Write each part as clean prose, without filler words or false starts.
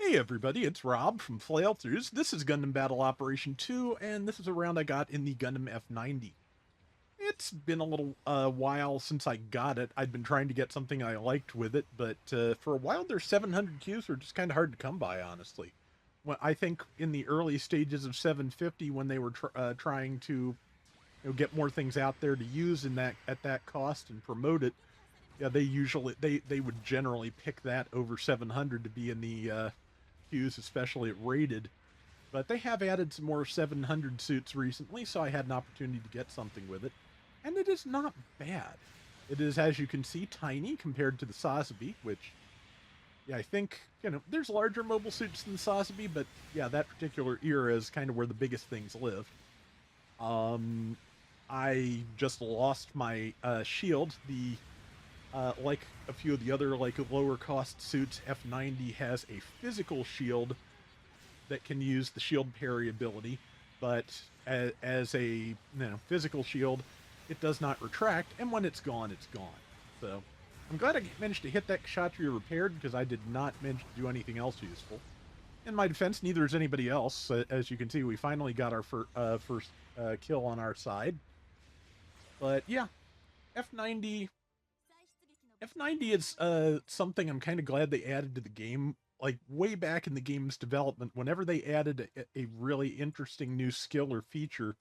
Hey everybody, it's Rob from Flailthroughs. This is Gundam Battle Operation 2, and this is a round I got in the Gundam F90. It's been a little while since I got it. I'd been trying to get something I liked with it, but for a while their 700 Qs were just kind of hard to come by, honestly. I think in the early stages of 750, when they were trying to get more things out there to use in that at that cost and promote it, yeah, they would generally pick that over 700 to be in the Qs, especially at rated. But they have added some more 700 suits recently, so I had an opportunity to get something with it. And it is not bad. It is, as you can see, tiny compared to the Sazabi, which, yeah, I think, there's larger mobile suits than the Sazabi, but yeah, that particular era is kind of where the biggest things live. Um, I just lost my shield. Like a few of the other lower cost suits, F90 has a physical shield that can use the shield parry ability, but as a physical shield, it does not retract, and when it's gone, it's gone. So I'm glad I managed to hit that Kshatriya repaired, because I did not manage to do anything else useful. In my defense, neither is anybody else. As you can see, we finally got our first kill on our side. But yeah, F90 F90 is something I'm kind of glad they added to the game. Like way back in the game's development, whenever they added a really interesting new skill or feature,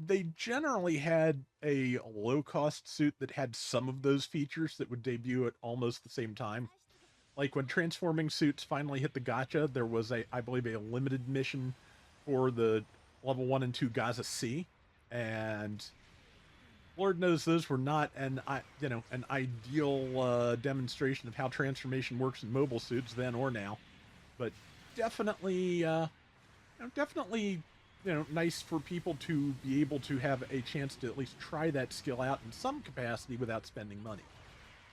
they generally had a low cost suit that had some of those features that would debut at almost the same time. Like when transforming suits finally hit the gacha, there was I believe, a limited mission for the level 1 and 2 Gaza C, and Lord knows those were not an ideal demonstration of how transformation works in mobile suits then or now, but definitely, definitely, nice for people to be able to have a chance to at least try that skill out in some capacity without spending money.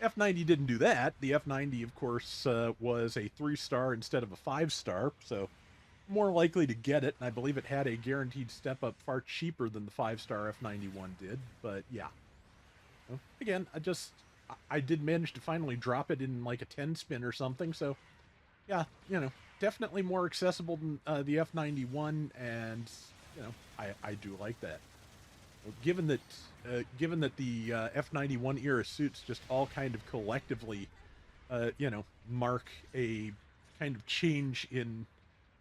F90 didn't do that. The F90, of course, was a 3-star instead of a 5-star, so more likely to get it, and I believe it had a guaranteed step up far cheaper than the 5-star F91 did. But yeah, again, I did manage to finally drop it in like a 10 spin or something. So yeah, definitely more accessible than the F91, and I do like that. Given that the F91 era suits just all kind of collectively, mark a kind of change in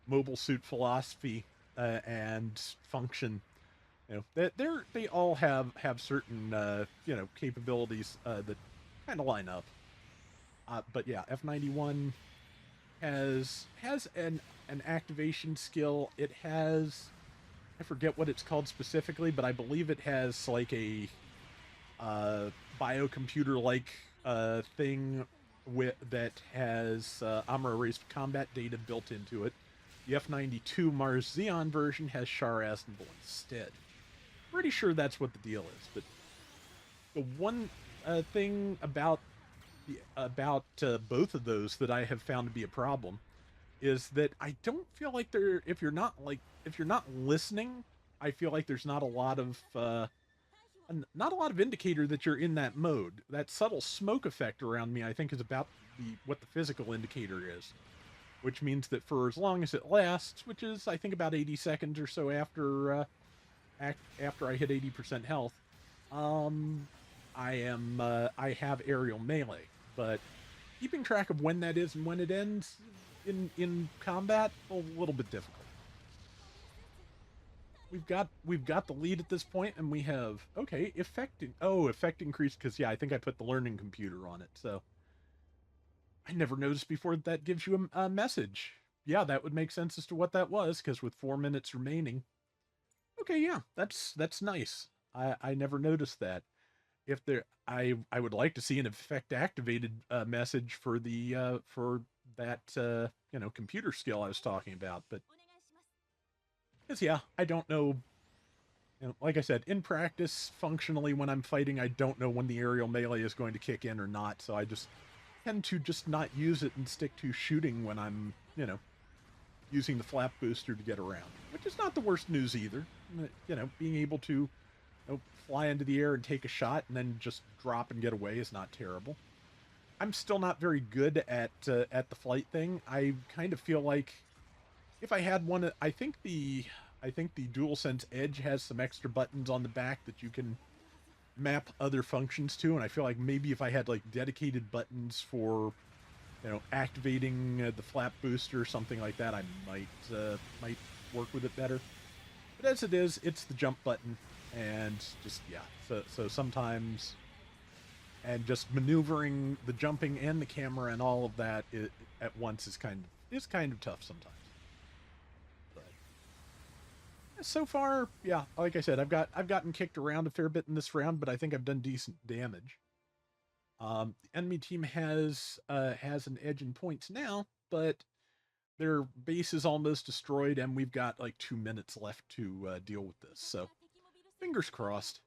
mobile suit philosophy and function. They all have certain capabilities that kind of line up. But yeah, F91 has an activation skill. It has, I forget what it's called specifically, but I believe it has like a biocomputer like thing that has Amara Race combat data built into it. The F92 Mars Xeon version has Char Aznable instead. Pretty sure that's what the deal is. But the one thing about both of those that I have found to be a problem is that I don't feel like they're if you're not listening, I feel like there's not a lot of indicator that you're in that mode. That subtle smoke effect around me, I think, is about what the physical indicator is, which means that for as long as it lasts, which is I think about 80 seconds or so after I hit 80% health, I have aerial melee. But keeping track of when that is and when it ends in combat, a little bit difficult. We've got the lead at this point, and we have effect increased, because yeah, I think I put the learning computer on it, so I never noticed before that gives you a message. Yeah, that would make sense as to what that was, because with 4 minutes remaining. Okay, yeah, that's nice. I never noticed that. If there, I would like to see an effect activated message for the for that computer skill I was talking about, but because yeah, I don't know. Like I said, in practice, functionally, when I'm fighting, I don't know when the aerial melee is going to kick in or not, so I just tend to just not use it and stick to shooting when I'm, using the flap booster to get around, which is not the worst news either. Being able to fly into the air and take a shot and then just drop and get away is not terrible. I'm still not very good at the flight thing. I kind of feel like if I had one, I think the DualSense Edge has some extra buttons on the back that you can map other functions to, and I feel like maybe if I had like dedicated buttons for, you know, activating the flap booster or something like that, I might work with it better. But as it is, it's the jump button, and just yeah. So sometimes, and just maneuvering the jumping and the camera and all of that at once is kind of tough sometimes. But so far, yeah, like I said, I've gotten kicked around a fair bit in this round, but I think I've done decent damage. The enemy team has an edge in points now, but their base is almost destroyed, and we've got like 2 minutes left to deal with this. So fingers crossed.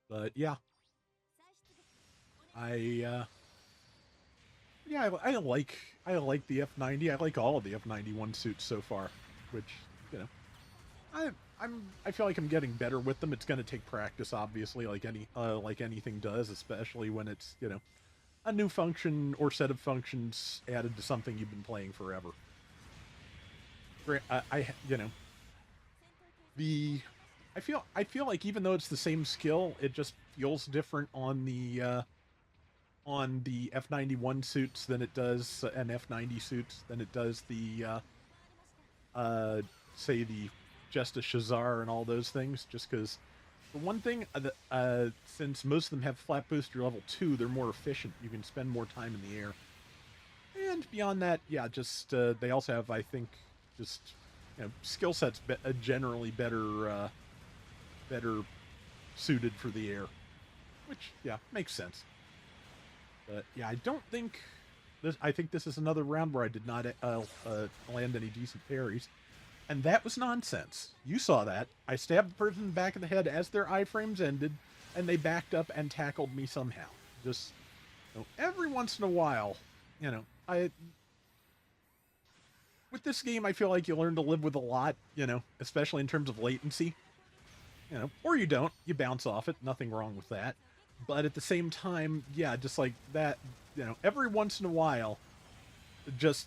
But yeah, I yeah, I like the F90. I like all of the F91 suits so far, which, you know, I I feel like I'm getting better with them. It's going to take practice, obviously, like anything does, especially when it's, you know, a new function or set of functions added to something you've been playing forever. You know, the I feel like even though it's the same skill, it just feels different on the F91 suits than it does an F90 suits than it does the say the Justice Shazar and all those things. Just because the one thing since most of them have flat booster level 2, they're more efficient. You can spend more time in the air. And beyond that, yeah, just they also have, I think, just, you know, skill sets generally better suited for the air, which, yeah, makes sense. But yeah, I don't think this. I think this is another round where I did not land any decent parries, and that was nonsense. You saw that. I stabbed the person in the back of the head as their iframes ended, and they backed up and tackled me somehow. Just, you know, every once in a while, you know, I with this game, I feel like you learn to live with a lot, you know, especially in terms of latency, you know, or you don't, you bounce off it, nothing wrong with that. But at the same time, yeah, just like that, you know, every once in a while, just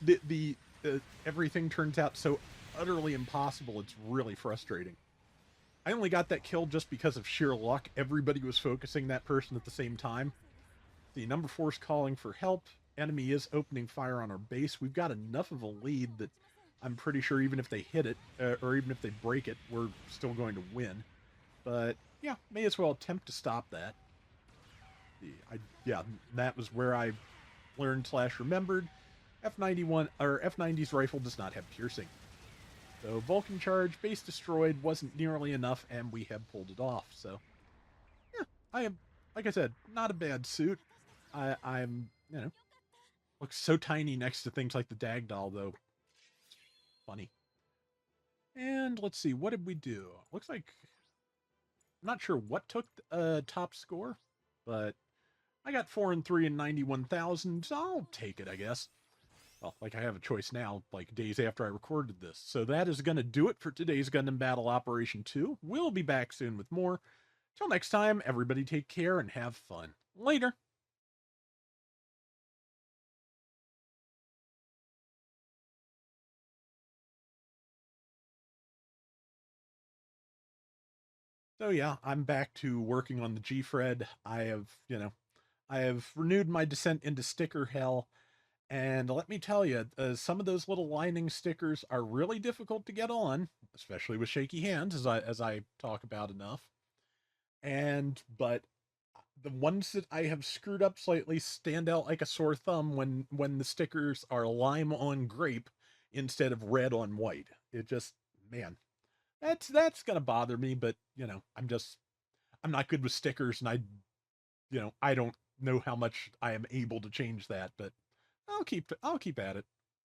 everything turns out so utterly impossible, it's really frustrating. I only got that kill just because of sheer luck. Everybody was focusing that person at the same time. The number 4 is calling for help. Enemy is opening fire on our base. We've got enough of a lead that I'm pretty sure even if they hit it, or even if they break it, we're still going to win. But yeah, may as well attempt to stop that. Yeah, that was where I learned / remembered. F91 or F90's rifle does not have piercing. So Vulcan charge, base destroyed, wasn't nearly enough, and we have pulled it off. So yeah, I am, like I said, not a bad suit. I'm, you know, looks so tiny next to things like the Dagdoll, though. It's funny. And let's see, what did we do? Looks like I'm not sure what took top score, but I got 4 and 3 and 91,000. So I'll take it, I guess. Well, like I have a choice now, like days after I recorded this. So that is going to do it for today's Gundam Battle Operation 2. We'll be back soon with more. Till next time, everybody take care and have fun. Later. So yeah, I'm back to working on the G-Fred. I have, you know, I have renewed my descent into sticker hell. And let me tell you, some of those little lining stickers are really difficult to get on, especially with shaky hands, as I talk about enough. And but the ones that I have screwed up slightly stand out like a sore thumb when the stickers are lime on grape instead of red on white. It just, man, that's gonna bother me. But you know, I'm not good with stickers, and I don't know how much I am able to change that, but I'll keep at it.